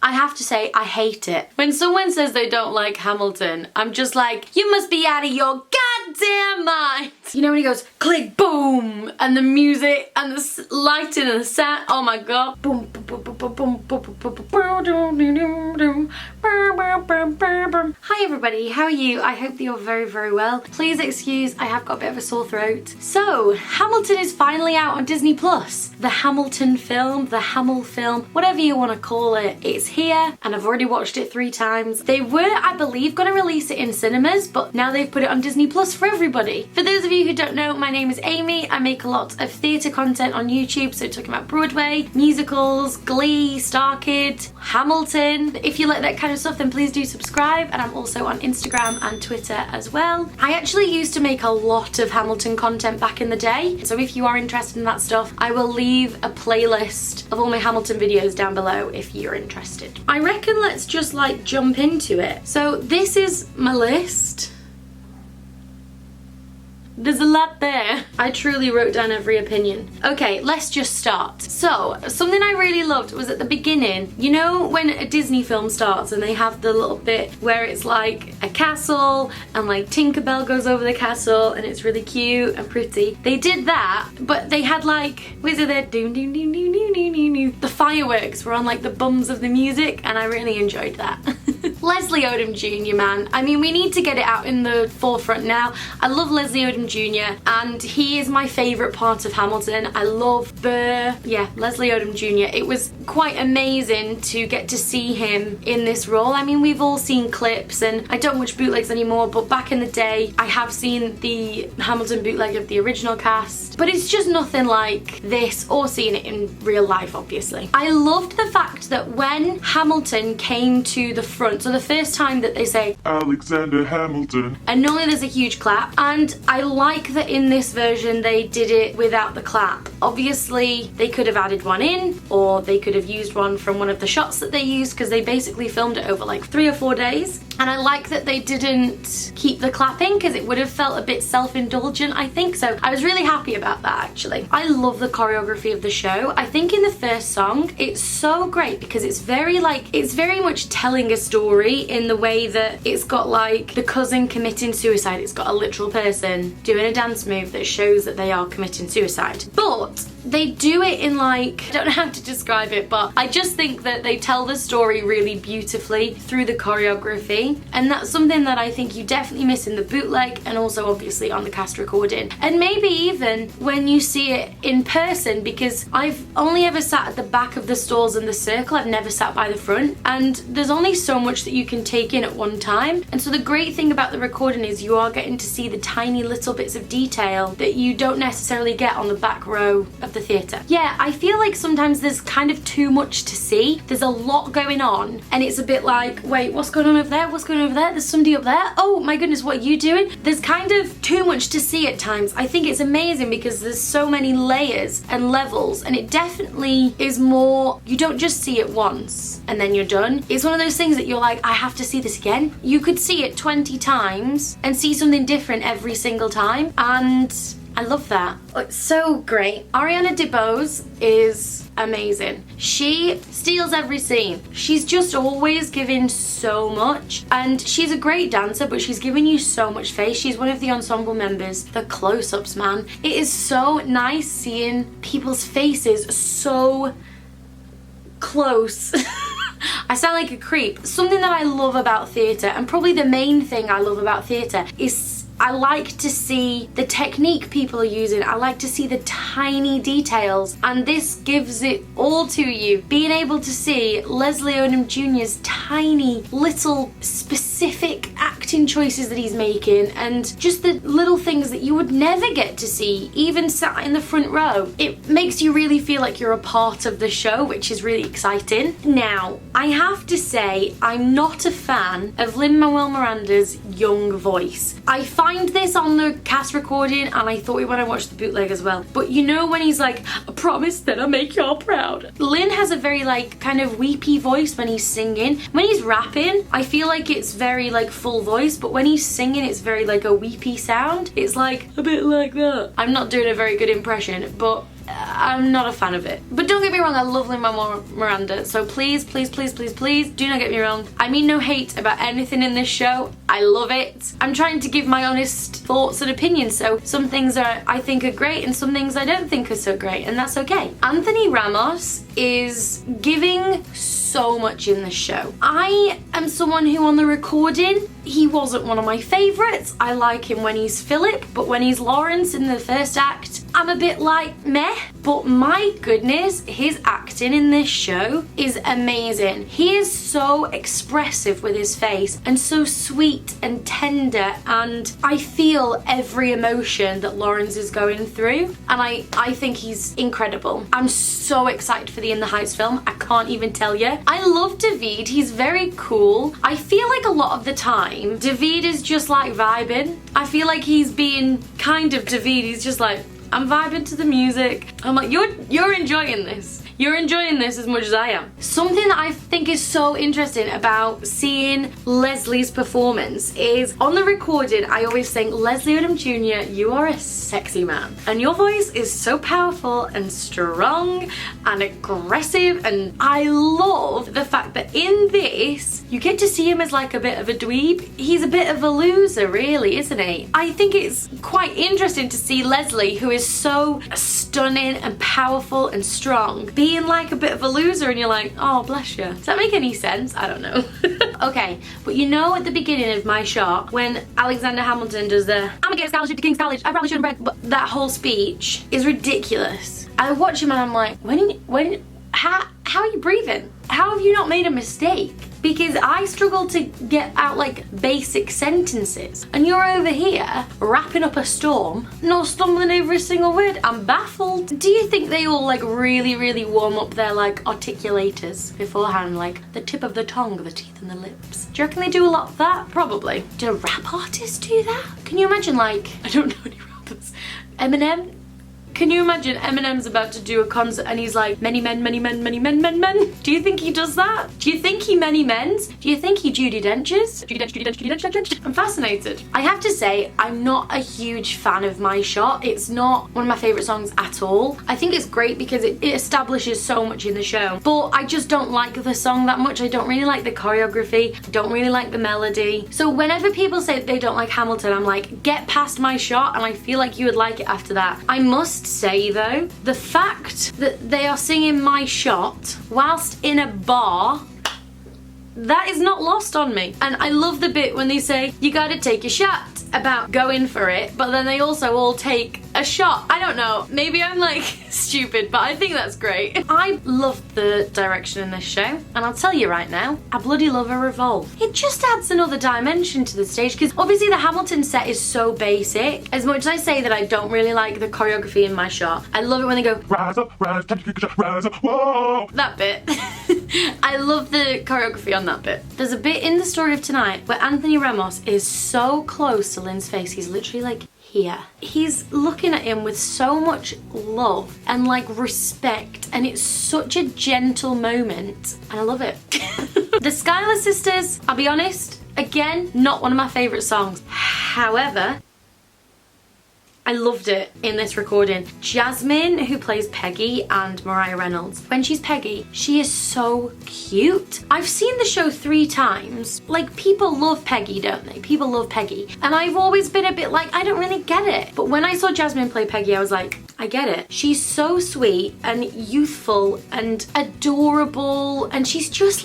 I have to say, I hate it. When someone says they don't like Hamilton, I'm just like, you must be out of your goddamn mind. You know when he goes, click, boom, and the music and the lighting and the sound, oh my god. Boom, boom, boom, boom, boom, boom, boom, boom, boom. Hi everybody, how are you? I hope that you're very, very well. Please excuse, I have got a bit of a sore throat. So, Hamilton is finally out on Disney Plus. The Hamilton film, the Hamil film, whatever you want to call it, it's here and I've already watched it 3 times. They were, I believe, going to release it in cinemas, but now they've put it on Disney Plus for everybody. For those of you who don't know, my name is Amy. I make a lot of theatre content on YouTube, so talking about Broadway, musicals, Glee, Star Kid, Hamilton. If you like that kind of stuff, then please do subscribe, and I'm also on Instagram and Twitter as well. I actually used to make a lot of Hamilton content back in the day, so if you are interested in that stuff, I will leave a playlist of all my Hamilton videos down below if you're interested. I reckon let's just like jump into it. So this is my list. There's a lot there. I truly wrote down every opinion. Okay, let's just start. So, something I really loved was at the beginning, you know when a Disney film starts and they have the little bit where it's like a castle and like Tinkerbell goes over the castle and it's really cute and pretty. They did that, but they had like, what is it there? Doom, doom, doom, doom, doom, doom, doom, doom. The fireworks were on like the bums of the music and I really enjoyed that. Leslie Odom Jr., man. I mean, we need to get it out in the forefront now. I love Leslie Odom Jr. and he is my favourite part of Hamilton. I love Leslie Odom Jr. It was quite amazing to get to see him in this role. I mean, we've all seen clips and I don't watch bootlegs anymore, but back in the day I have seen the Hamilton bootleg of the original cast, but it's just nothing like this or seeing it in real life, obviously. I loved the fact that when Hamilton came to the front, so the first time that they say Alexander Hamilton, and normally there's a huge clap, and I like that in this version they did it without the clap. Obviously they could have added one in, or they could have used one from one of the shots that they used, because they basically filmed it over like 3 or 4 days. And I like that they didn't keep the clapping because it would have felt a bit self-indulgent, I think. So I was really happy about that, actually. I love the choreography of the show. I think in the first song, it's so great because it's very much telling a story in the way that it's got like the cousin committing suicide. It's got a literal person doing a dance move that shows that they are committing suicide. But they do it in like, I don't know how to describe it, but I just think that they tell the story really beautifully through the choreography, and that's something that I think you definitely miss in the bootleg and also obviously on the cast recording, and maybe even when you see it in person, because I've only ever sat at the back of the stalls in the circle. I've never sat by the front, and there's only so much that you can take in at one time. And so the great thing about the recording is you are getting to see the tiny little bits of detail that you don't necessarily get on the back row of the theatre. Yeah, I feel like sometimes there's kind of too much to see. There's a lot going on and it's a bit like, wait, what's going on over there? What's going on over there? There's somebody up there. Oh my goodness, what are you doing? There's kind of too much to see at times. I think it's amazing because there's so many layers and levels, and it definitely is more, you don't just see it once and then you're done. It's one of those things that you're like, I have to see this again. You could see it 20 times and see something different every single time, and I love that. It's so great. Ariana DeBose is amazing. She steals every scene. She's just always giving so much, and she's a great dancer, but she's giving you so much face. She's one of the ensemble members. The close-ups, man. It is so nice seeing people's faces so close. I sound like a creep. Something that I love about theatre, and probably the main thing I love about theatre, is I like to see the technique people are using. I like to see the tiny details, and this gives it all to you. Being able to see Leslie Odom Jr.'s tiny little specific acting choices that he's making, and just the little things that you would never get to see even sat in the front row. It makes you really feel like you're a part of the show, which is really exciting. Now, I have to say I'm not a fan of Lin-Manuel Miranda's young voice. I find this on the cast recording, and I thought it when I watched the bootleg as well, but you know when he's like, I promise that I'll make y'all proud. Lin has a very like kind of weepy voice when he's singing. When he's rapping, I feel like it's very like full voice, but when he's singing it's very like a weepy sound. It's like a bit like that. I'm not doing a very good impression, but I'm not a fan of it. But don't get me wrong, I love Lin-Manuel Miranda, so please, please, please, please, please, do not get me wrong. I mean no hate about anything in this show. I love it. I'm trying to give my honest thoughts and opinions, so some things I think are great and some things I don't think are so great, and that's okay. Anthony Ramos is giving so much in this show. I am someone who on the recording, he wasn't one of my favourites. I like him when he's Philip, but when he's Lawrence in the first act, I'm a bit like meh. But my goodness, his acting in this show is amazing. He is so expressive with his face and so sweet and tender, and I feel every emotion that Lawrence is going through, and I think he's incredible. I'm so excited for the In the Heights film. I can't even tell you. I love David. He's very cool. I feel like a lot of the time, David is just like vibing. I feel like he's being kind of David. He's just like, I'm vibing to the music. I'm like, you're enjoying this. You're enjoying this as much as I am. Something that I think is so interesting about seeing Leslie's performance is on the recording, I always think, Leslie Odom Jr., you are a sexy man. And your voice is so powerful and strong and aggressive, and I love the fact that in this, you get to see him as like a bit of a dweeb. He's a bit of a loser, really, isn't he? I think it's quite interesting to see Leslie, who is so stunning and powerful and strong, being like a bit of a loser, and you're like, oh bless you. Does that make any sense? I don't know. Okay, but you know at the beginning of my shot, when Alexander Hamilton does the I'm against scholarship to King's College, I probably shouldn't brag, but that whole speech is ridiculous. I watch him and I'm like, how are you breathing? How have you not made a mistake? Because I struggle to get out like basic sentences, and you're over here wrapping up a storm, not stumbling over a single word. I'm baffled. Do you think they all like really warm up their like articulators beforehand, like the tip of the tongue, the teeth and the lips? Do you reckon they do a lot of that? Probably. Do rap artists do that? Can you imagine, like, I don't know any rappers. Eminem? Can you imagine Eminem's about to do a concert and he's like, many men, many men, many men, men, men? Do you think he does that? Do you think he many mens? Do you think he Judi Denches? Judi Dench, Judi Dench, Judi Dench, Judi Dench. I'm fascinated. I have to say, I'm not a huge fan of My Shot. It's not one of my favourite songs at all. I think it's great because it establishes so much in the show, but I just don't like the song that much. I don't really like the choreography. I don't really like the melody. So whenever people say they don't like Hamilton, I'm like, get past My Shot, and I feel like you would like it after that. I must say though, the fact that they are singing My Shot whilst in a bar, that is not lost on me. And I love the bit when they say, you gotta take a shot, about going for it, but then they also all take a shot. I don't know, maybe I'm like stupid, but I think that's great. I love the direction in this show, and I'll tell you right now, I bloody love a revolve. It just adds another dimension to the stage, because obviously the Hamilton set is so basic. As much as I say that I don't really like the choreography in My Shot, I love it when they go rise up, rise, rise up, whoa! That bit. I love the choreography on that bit. There's a bit in the story of tonight where Anthony Ramos is so close to Lynn's face, he's literally like here. He's looking at him with so much love and like respect, and it's such a gentle moment, and I love it. The Schuyler Sisters, I'll be honest, again, not one of my favourite songs. However, I loved it in this recording. Jasmine, who plays Peggy, and Mariah Reynolds. When she's Peggy, she is so cute. I've seen the show 3 times. Like, people love Peggy, don't they? People love Peggy. And I've always been a bit like, I don't really get it. But when I saw Jasmine play Peggy, I was like, I get it. She's so sweet and youthful and adorable, and she's just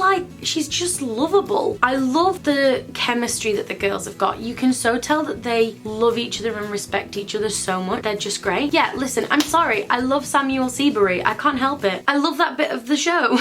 lovable. I love the chemistry that the girls have got. You can so tell that they love each other and respect each other so much. They're just great. Yeah, listen, I'm sorry. I love Samuel Seabury. I can't help it. I love that bit of the show.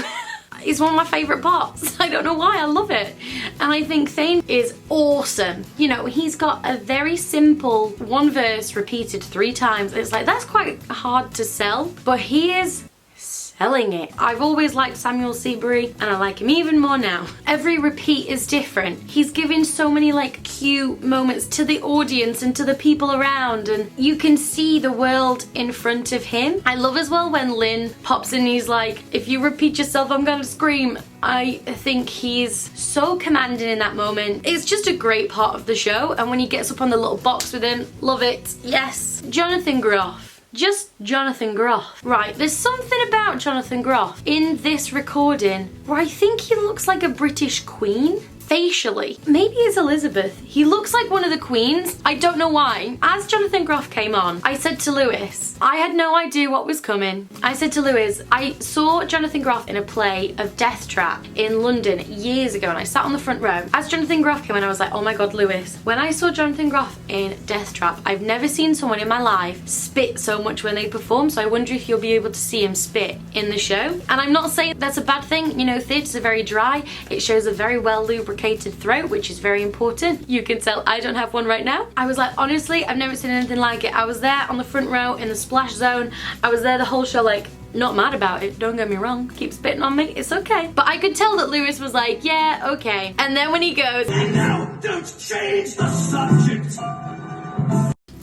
It's one of my favourite parts. I don't know why, I love it. And I think Thane is awesome. You know, he's got a very simple one verse repeated 3 times. It's like, that's quite hard to sell, but he is selling it. I've always liked Samuel Seabury, and I like him even more now. Every repeat is different. He's giving so many like cute moments to the audience and to the people around, and you can see the world in front of him. I love as well when Lynn pops in and he's like, if you repeat yourself, I'm gonna scream. I think he's so commanding in that moment. It's just a great part of the show, and when he gets up on the little box with him, love it. Yes. Jonathan Groff. just Jonathan Groff. Right, there's something about Jonathan Groff in this recording where I think he looks like a British queen. Facially. Maybe it's Elizabeth. He looks like one of the queens. I don't know why. As Jonathan Groff came on, I said to Lewis, I had no idea what was coming. I said to Lewis, I saw Jonathan Groff in a play of Death Trap in London years ago, and I sat on the front row. As Jonathan Groff came on, I was like, oh my god, Lewis, when I saw Jonathan Groff in Death Trap, I've never seen someone in my life spit so much when they perform, so I wonder if you'll be able to see him spit in the show. And I'm not saying that's a bad thing. You know, theatres are very dry. It shows a very well lubricated throat, which is very important. You can tell I don't have one right now. I was like, honestly, I've never seen anything like it. I was there on the front row in the splash zone. I was there the whole show, like, not mad about it, don't get me wrong. Keep spitting on me, it's okay. But I could tell that Lewis was like, yeah, okay. And then when he goes, and now don't change the subject,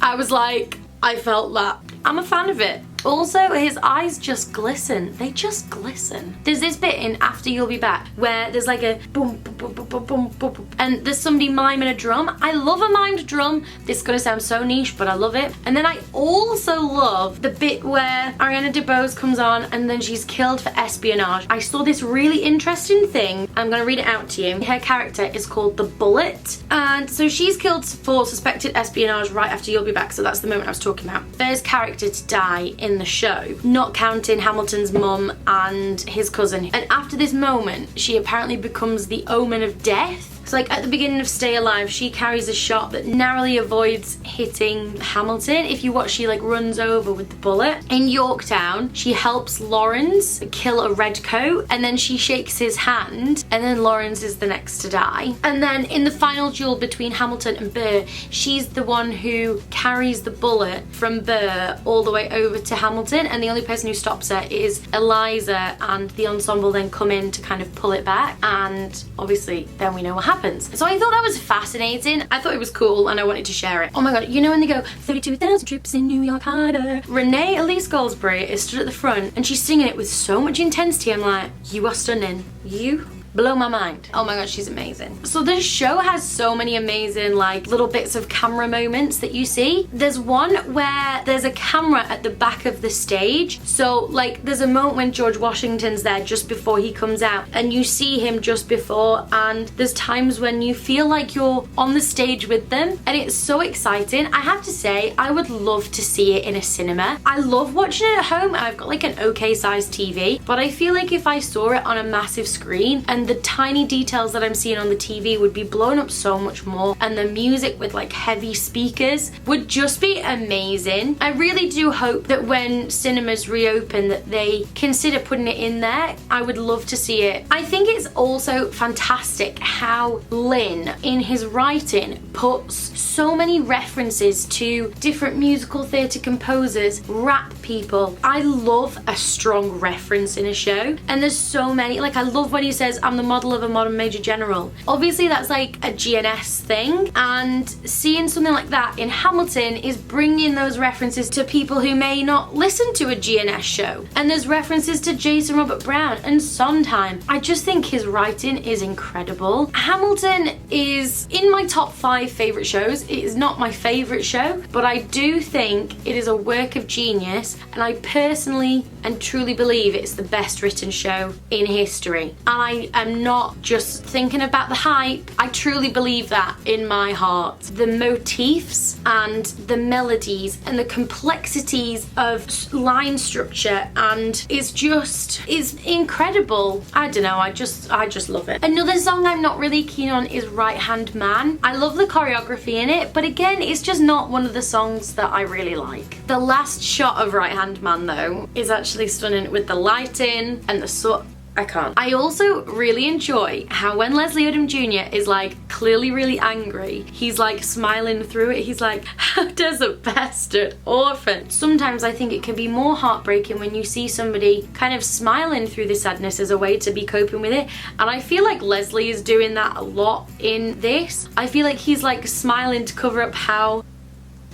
I was like, I felt that. I'm a fan of it. Also, his eyes just glisten. They just glisten. There's this bit in After You'll Be Back where there's like a boom, boom, boom, boom, boom, boom, boom, and there's somebody miming a drum. I love a mimed drum. This is gonna sound so niche, but I love it. And then I also love the bit where Ariana DeBose comes on and then she's killed for espionage. I saw this really interesting thing. I'm gonna read it out to you. Her character is called The Bullet. And so she's killed for suspected espionage right after You'll Be Back. So that's the moment I was talking about. First character to die in the show, not counting Hamilton's mum and his cousin. And after this moment, she apparently becomes the omen of death. So like at the beginning of Stay Alive, she carries a shot that narrowly avoids hitting Hamilton. If you watch, she like runs over with the bullet. In Yorktown, she helps Lawrence kill a redcoat, and then she shakes his hand, and then Lawrence is the next to die. And then in the final duel between Hamilton and Burr, she's the one who carries the bullet from Burr all the way over to Hamilton, and the only person who stops her is Eliza, and the ensemble then come in to kind of pull it back, and obviously then we know what happens. So I thought that was fascinating. I thought it was cool and I wanted to share it. Oh my god, you know when they go 32,000 troops in New York Harbor? Renee Elise Goldsberry is stood at the front and she's singing it with so much intensity. I'm like, you are stunning. You blow my mind. Oh my god, she's amazing. So this show has so many amazing like little bits of camera moments that you see. There's one where there's a camera at the back of the stage. So like there's a moment when George Washington's there just before he comes out and you see him just before, and there's times when you feel like you're on the stage with them and it's so exciting. I have to say, I would love to see it in a cinema. I love watching it at home. I've got like an okay sized TV, but I feel like if I saw it on a massive screen and the tiny details that I'm seeing on the TV would be blown up so much more, and the music with like heavy speakers would just be amazing. I really do hope that when cinemas reopen that they consider putting it in there. I would love to see it. I think it's also fantastic how Lynn in his writing puts so many references to different musical theatre composers, rap people. I love a strong reference in a show, and there's so many. Like I love when he says, I'm the model of a modern major general. Obviously that's like a GNS thing, and seeing something like that in Hamilton is bringing those references to people who may not listen to a GNS show. And there's references to Jason Robert Brown and Sondheim. I just think his writing is incredible. Hamilton is in my top 5 favourite shows. It is not my favourite show, but I do think it is a work of genius, and I personally and truly believe it's the best written show in history. And I am not just thinking about the hype. I truly believe that in my heart. The motifs and the melodies and the complexities of line structure and is incredible. I don't know, I just love it. Another song I'm not really keen on is Right Hand Man. I love the choreography in it, but again, it's just not one of the songs that I really like. The last shot of Right Hand Man though is actually stunning with the lighting and the I can't. I also really enjoy how when Leslie Odom Jr. is like clearly really angry, he's like smiling through it. He's like, how does a bastard orphan? Sometimes I think it can be more heartbreaking when you see somebody kind of smiling through the sadness as a way to be coping with it. And I feel like Leslie is doing that a lot in this. I feel like he's like smiling to cover up how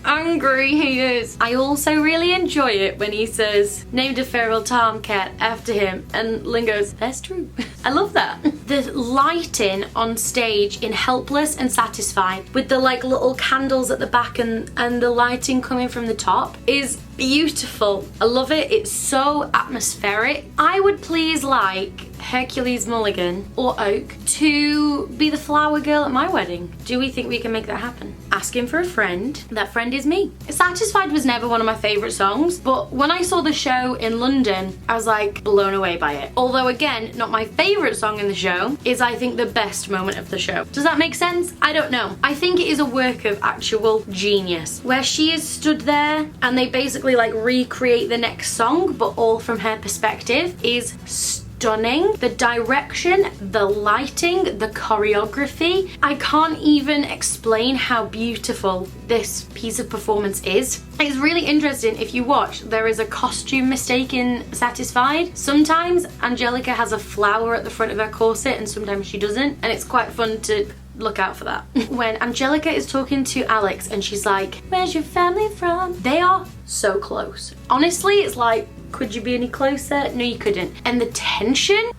angry he is. I also really enjoy it when he says, named a feral tomcat after him, and Lynn goes, that's true. I love that. The lighting on stage in Helpless and Satisfied, with the like little candles at the back and the lighting coming from the top, is beautiful. I love it. It's so atmospheric. I would please like Hercules Mulligan or Oak to be the flower girl at my wedding. Do we think we can make that happen? Asking for a friend. That friend is me. Satisfied was never one of my favourite songs, but when I saw the show in London, I was like blown away by it. Although again, not my favourite song in the show, is I think the best moment of the show. Does that make sense? I don't know. I think it is a work of actual genius, where she is stood there and they basically like recreate the next song, but all from her perspective, is stunning. The direction, the lighting, the choreography. I can't even explain how beautiful this piece of performance is. It's really interesting. If you watch, there is a costume mistake in Satisfied. Sometimes Angelica has a flower at the front of her corset and sometimes she doesn't, and it's quite fun to look out for that. When Angelica is talking to Alex and she's like, where's your family from? They are so close. Honestly, it's like, could you be any closer? No, you couldn't. And the tension,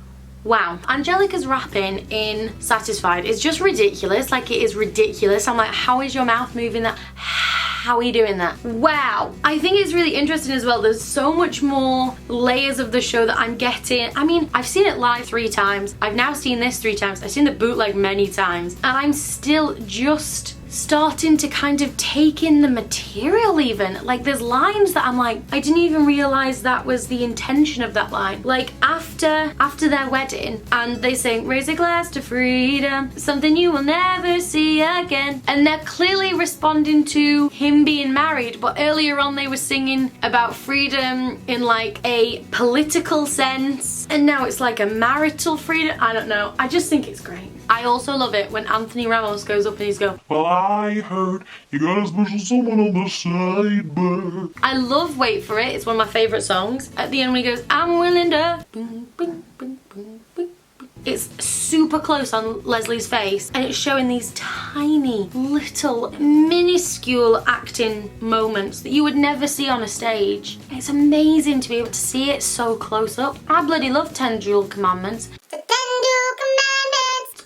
wow. Angelica's rapping in Satisfied is just ridiculous. Like, it is ridiculous. I'm like, how is your mouth moving that? How are you doing that? Wow. I think it's really interesting as well. There's so much more layers of the show that I'm getting. I mean, I've seen it live 3 times. I've now seen this 3 times. I've seen the bootleg many times. And I'm still just starting to kind of take in the material even. Like, there's lines that I'm like, I didn't even realize that was the intention of that line. Like, after their wedding, and they sing, raise a glass to freedom, something you will never see again. And they're clearly responding to him being married, but earlier on they were singing about freedom in like a political sense, and now it's like a marital freedom. I don't know. I just think it's great. I also love it when Anthony Ramos goes up and he's go, well, I heard you got a special someone on the side, but... I love Wait For It. It's one of my favourite songs. At the end when he goes, I'm willing to... Boom, boom, boom, boom, boom. It's super close on Leslie's face, and it's showing these tiny, little, minuscule acting moments that you would never see on a stage. It's amazing to be able to see it so close up. I bloody love 10 Dual Commandments.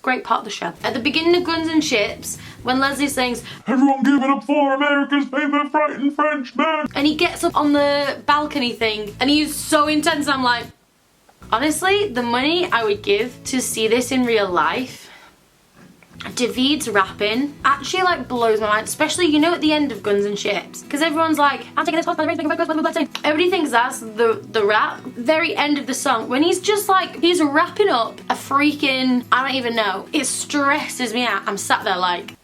Great part of the show. At the beginning of Guns and Ships, when Leslie sings, everyone give it up for America's favourite frightened Frenchman, and he gets up on the balcony thing and he's so intense, I'm like, honestly, the money I would give to see this in real life. David's rapping actually like blows my mind, especially, you know, at the end of Guns and Ships, because everyone's like, I'm taking this horse by the reins, making a by the blessing. Everybody thinks that's the rap. Very end of the song, when he's just like, he's rapping up a freaking, I don't even know, it stresses me out. I'm sat there like,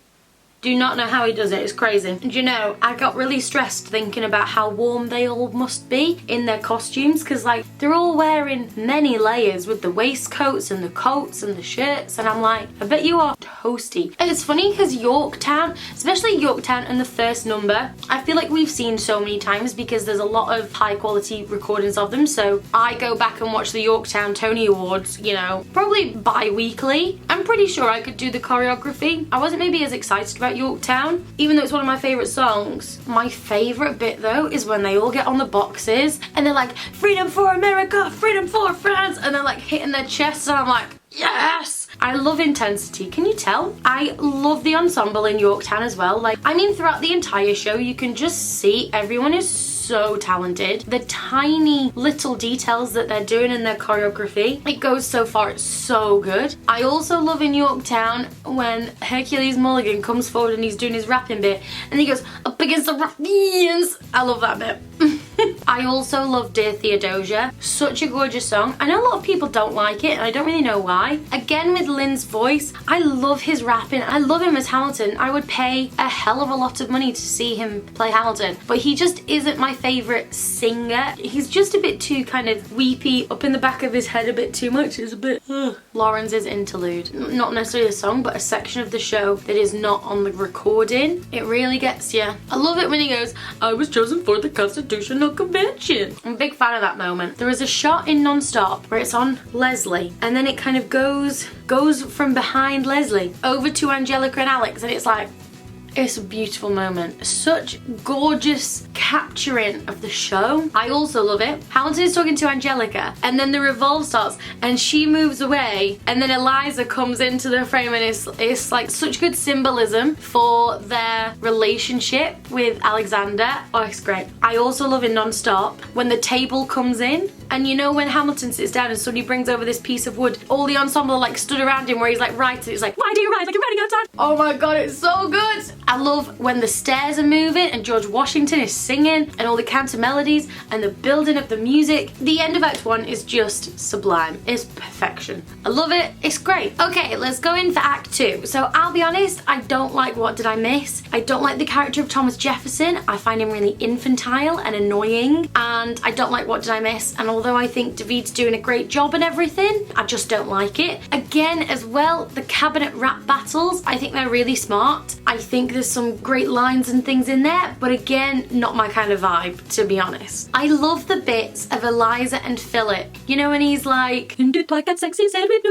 do not know how he does it. It's crazy. And you know, I got really stressed thinking about how warm they all must be in their costumes, because like they're all wearing many layers with the waistcoats and the coats and the shirts, and I'm like, I bet you are toasty. And it's funny because Yorktown, especially Yorktown and the first number, I feel like we've seen so many times because there's a lot of high quality recordings of them. So I go back and watch the Yorktown Tony Awards, you know, probably bi-weekly. I'm pretty sure I could do the choreography. I wasn't maybe as excited about Yorktown, even though it's one of my favourite songs. My favourite bit though is when they all get on the boxes and they're like, freedom for America, freedom for France, and they're like hitting their chests, and I'm like, yes! I love intensity, can you tell? I love the ensemble in Yorktown as well. Like, I mean, throughout the entire show you can just see everyone is so talented. The tiny little details that they're doing in their choreography, it goes so far, it's so good. I also love in Yorktown when Hercules Mulligan comes forward and he's doing his rapping bit and he goes, up against the ruffians. I love that bit. I also love Dear Theodosia. Such a gorgeous song. I know a lot of people don't like it and I don't really know why. Again, with Lynn's voice, I love his rapping. I love him as Hamilton. I would pay a hell of a lot of money to see him play Hamilton, but he just isn't my favourite singer. He's just a bit too kind of weepy, up in the back of his head a bit too much. It's a bit Lawrence's interlude. Not necessarily a song, but a section of the show that is not on the recording. It really gets you. I love it when he goes, I was chosen for the Constitutional Convention. I'm a big fan of that moment. There is a shot in Non-Stop where it's on Leslie and then it kind of goes from behind Leslie over to Angelica and Alex, and it's like, It's a beautiful moment. Such gorgeous capturing of the show. I also love it. Hamilton is talking to Angelica and then the revolve starts and she moves away and then Eliza comes into the frame and it's like such good symbolism for their relationship with Alexander. Oh, it's great. I also love in Non-Stop when the table comes in and you know when Hamilton sits down and somebody brings over this piece of wood, all the ensemble like stood around him where he's like writing. It's like, why do you write? Like you're writing out of time. Oh my god, it's so good. I love when the stairs are moving and George Washington is singing and all the counter melodies and the building of the music. The end of Act 1 is just sublime. It's perfection. I love it. It's great. Okay, let's go in for Act 2. So I'll be honest, I don't like What Did I Miss? I don't like the character of Thomas Jefferson. I find him really infantile and annoying and I don't like What Did I Miss? And although I think David's doing a great job and everything, I just don't like it. Again, as well, the cabinet rap battles, I think they're really smart. I think there's some great lines and things in there, but again, not my kind of vibe, to be honest. I love the bits of Eliza and Philip. You know when he's like, and it like that sexy sandwich.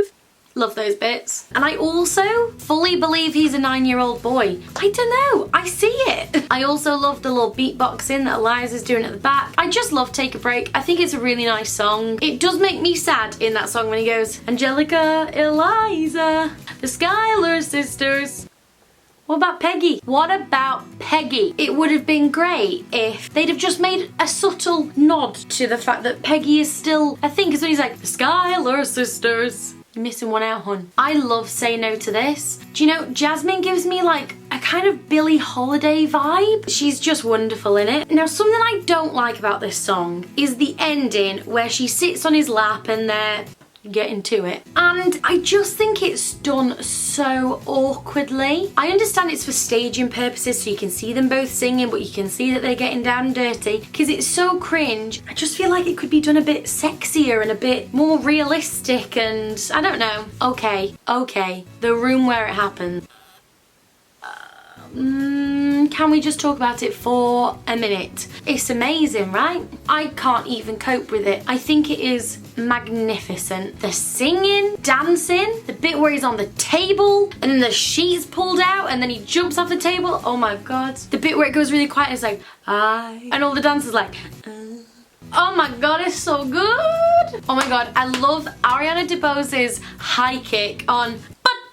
Love those bits. And I also fully believe he's a 9-year-old boy. I don't know, I see it. I also love the little beatboxing that Eliza's doing at the back. I just love Take a Break. I think it's a really nice song. It does make me sad in that song when he goes, Angelica, Eliza, the Schuyler sisters. What about Peggy? What about Peggy? It would have been great if they'd have just made a subtle nod to the fact that Peggy is still a thing, because when he's like, the Schuyler sisters. You're missing one out, hun. I love Say No to This. Do you know, Jasmine gives me like a kind of Billie Holiday vibe. She's just wonderful in it. Now, something I don't like about this song is the ending where she sits on his lap and they're getting to it. And I just think it's done so awkwardly. I understand it's for staging purposes so you can see them both singing, but you can see that they're getting down and dirty because it's so cringe. I just feel like it could be done a bit sexier and a bit more realistic and I don't know. Okay, the room where it happened. Can we just talk about it for a minute? It's amazing, right? I can't even cope with it. I think it is magnificent. The singing, dancing, the bit where he's on the table and then the sheet's pulled out and then he jumps off the table. Oh my god. The bit where it goes really quiet and it's like, I, and all the dancers like, oh my god, it's so good. Oh my god, I love Ariana DeBose's high kick on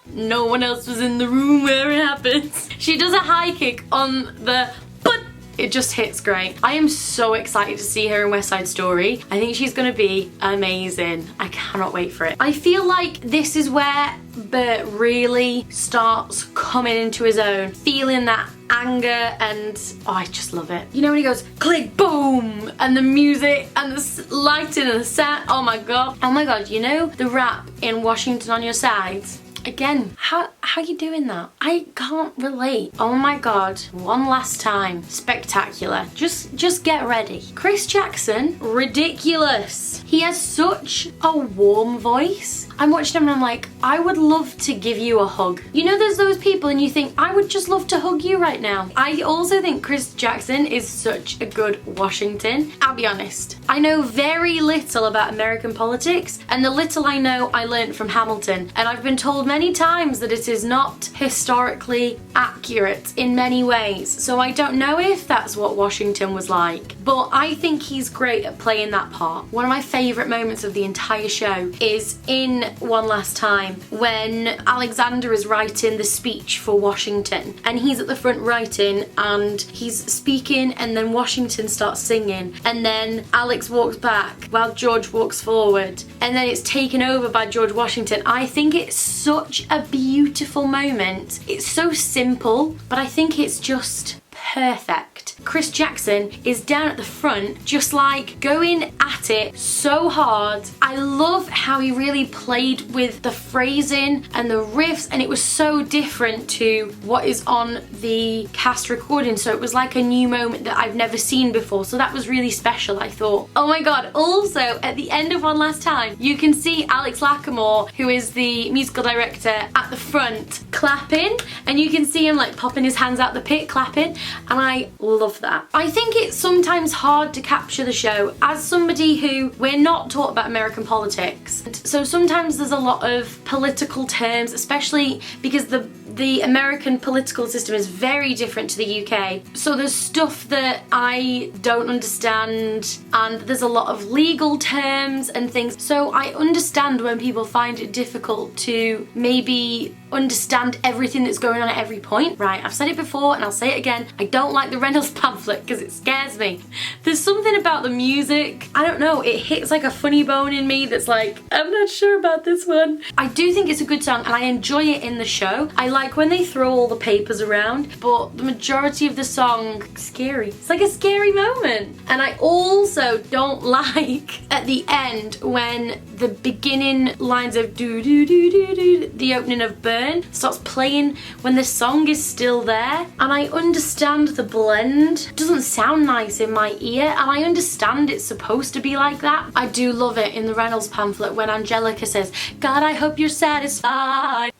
no one else was in the room where it happens. She does a high kick on the but it just hits great. I am so excited to see her in West Side Story. I think she's gonna be amazing. I cannot wait for it. I feel like this is where Bert really starts coming into his own, feeling that anger and oh, I just love it. You know when he goes click boom and the music and the lighting and the sound. Oh my god, you know the rap in Washington on Your Side? Again, how are you doing that? I can't relate. Oh my god, one last time. Spectacular. Just get ready. Chris Jackson, ridiculous. He has such a warm voice. I'm watching him and I'm like, I would love to give you a hug. You know there's those people and you think, I would just love to hug you right now. I also think Chris Jackson is such a good Washington. I'll be honest, I know very little about American politics and the little I know I learned from Hamilton, and I've been told many times that it is not historically accurate in many ways, so I don't know if that's what Washington was like, but I think he's great at playing that part. One of my favourite moments of the entire show is in One Last Time when Alexander is writing the speech for Washington and he's at the front writing and he's speaking and then Washington starts singing and then Alex walks back while George walks forward and then it's taken over by George Washington. I think it's such a beautiful moment. It's so simple, but I think it's just perfect. Chris Jackson is down at the front just like going at it so hard. I love how he really played with the phrasing and the riffs, and it was so different to what is on the cast recording, so it was like a new moment that I've never seen before, so that was really special, I thought. Oh my god, also at the end of One Last Time you can see Alex Lacamoire, who is the musical director, at the front clapping, and you can see him like popping his hands out the pit clapping, and I love that. I think it's sometimes hard to capture the show as somebody who, we're not taught about American politics, so sometimes there's a lot of political terms, especially because the American political system is very different to the UK. So there's stuff that I don't understand, and there's a lot of legal terms and things. So I understand when people find it difficult to maybe understand everything that's going on at every point. Right, I've said it before and I'll say it again. I don't like the Reynolds pamphlet because it scares me. There's something about the music, I don't know, it hits like a funny bone in me that's like, I'm not sure about this one. I do think it's a good song and I enjoy it in the show. I like when they throw all the papers around, but the majority of the song, scary. It's like a scary moment. And I also don't like at the end when the beginning lines of do do do do do, the opening of Burn starts playing when the song is still there. And I understand the blend. It doesn't sound nice in my ear, and I understand it's supposed to be like that. I do love it in the Reynolds pamphlet when Angelica says, God, I hope you're satisfied.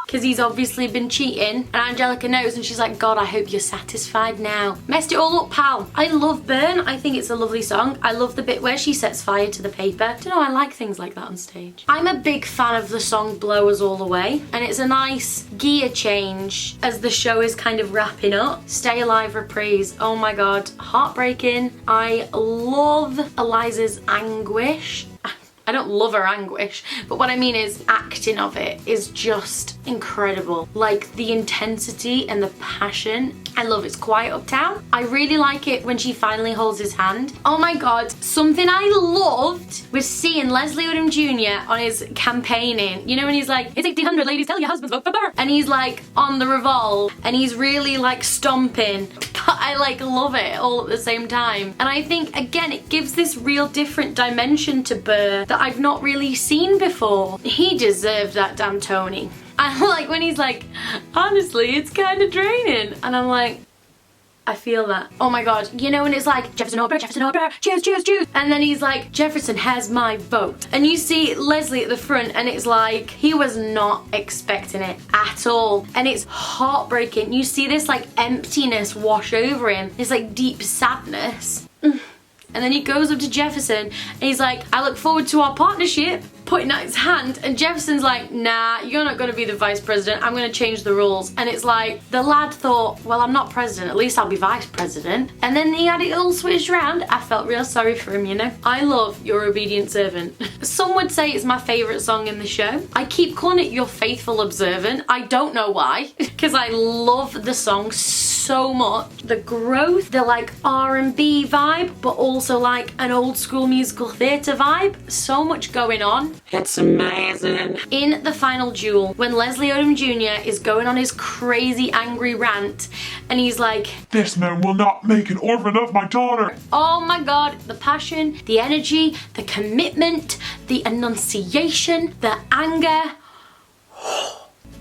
Because he's obviously been cheating, and Angelica knows, and she's like, God, I hope you're satisfied now. Messed it all up, pal. I love Burn. I think it's a lovely song. I love the bit where she sets fire to the paper. Don't know, I like things like that on stage. I'm a big fan of the song Blow Us All Away, and it's a nice gear change as the show is kind of wrapping up. Stay Alive reprise. Oh my God, heartbreaking. I love Eliza's anguish. I don't love her anguish, but what I mean is acting of it is just incredible. Like the intensity and the passion. I love It's Quiet Uptown. I really like it when she finally holds his hand. Oh my God, something I loved was seeing Leslie Odom Jr. on his campaigning. You know when he's like, it's 1800, ladies, tell your husbands vote for Burr. And he's like on the revolve and he's really like stomping. But I like love it all at the same time. And I think, again, it gives this real different dimension to Burr that I've not really seen before. He deserved that damn Tony. I like when he's like, honestly, it's kind of draining. And I'm like, I feel that. Oh my God, you know when it's like, Jefferson or Burr, choose, choose, choose. And then he's like, Jefferson has my vote. And you see Leslie at the front and it's like, he was not expecting it at all. And it's heartbreaking. You see this like emptiness wash over him. This like deep sadness. And then he goes up to Jefferson and he's like, I look forward to our partnership, putting out his hand, and Jefferson's like, nah, you're not gonna be the vice president, I'm gonna change the rules. And it's like, the lad thought, well, I'm not president, at least I'll be vice president. And then he had it all switched around. I felt real sorry for him, you know? I love Your Obedient Servant. Some would say it's my favorite song in the show. I keep calling it Your Faithful Observant. I don't know why, because I love the song so much. The growth, the like R&B vibe, but also like an old school musical theatre vibe. So much going on. It's amazing. In the final duel, when Leslie Odom Jr. is going on his crazy angry rant, and he's like, this man will not make an orphan of my daughter. Oh my God, the passion, the energy, the commitment, the enunciation, the anger.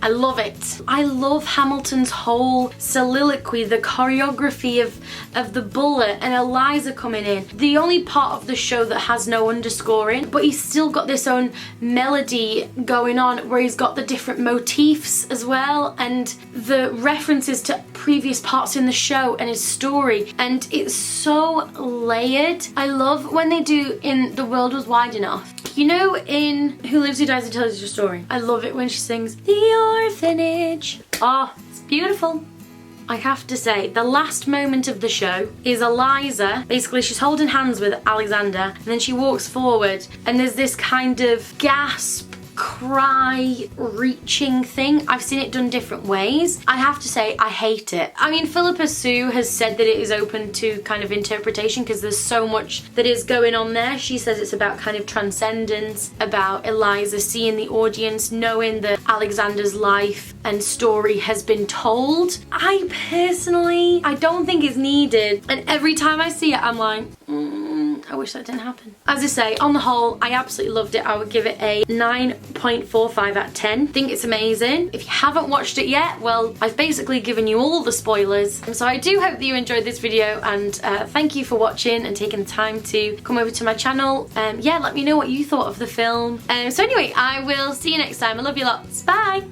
I love it. I love Hamilton's whole soliloquy, the choreography of the bullet and Eliza coming in. The only part of the show that has no underscoring, but he's still got this own melody going on where he's got the different motifs as well and the references to previous parts in the show and his story, and it's so layered. I love when they do in The World Was Wide Enough. You know in Who Lives Who Dies Who Tells Your Story? I love it when she sings The Orphanage. Oh, it's beautiful. I have to say, the last moment of the show is Eliza. Basically, she's holding hands with Alexander, and then she walks forward, and there's this kind of gasp, cry, reaching thing. I've seen it done different ways. I have to say, I hate it. I mean, Philippa Sue has said that it is open to kind of interpretation because there's so much that is going on there. She says it's about kind of transcendence, about Eliza seeing the audience, knowing that Alexander's life and story has been told. I personally, I don't think it's needed. And every time I see it, I'm like, I wish that didn't happen. As I say, on the whole, I absolutely loved it. I would give it a 9.45 out of 10. I think it's amazing. If you haven't watched it yet, well, I've basically given you all the spoilers. So I do hope that you enjoyed this video, and thank you for watching and taking the time to come over to my channel. Yeah, let me know what you thought of the film. So anyway, I will see you next time. I love you lots. Bye!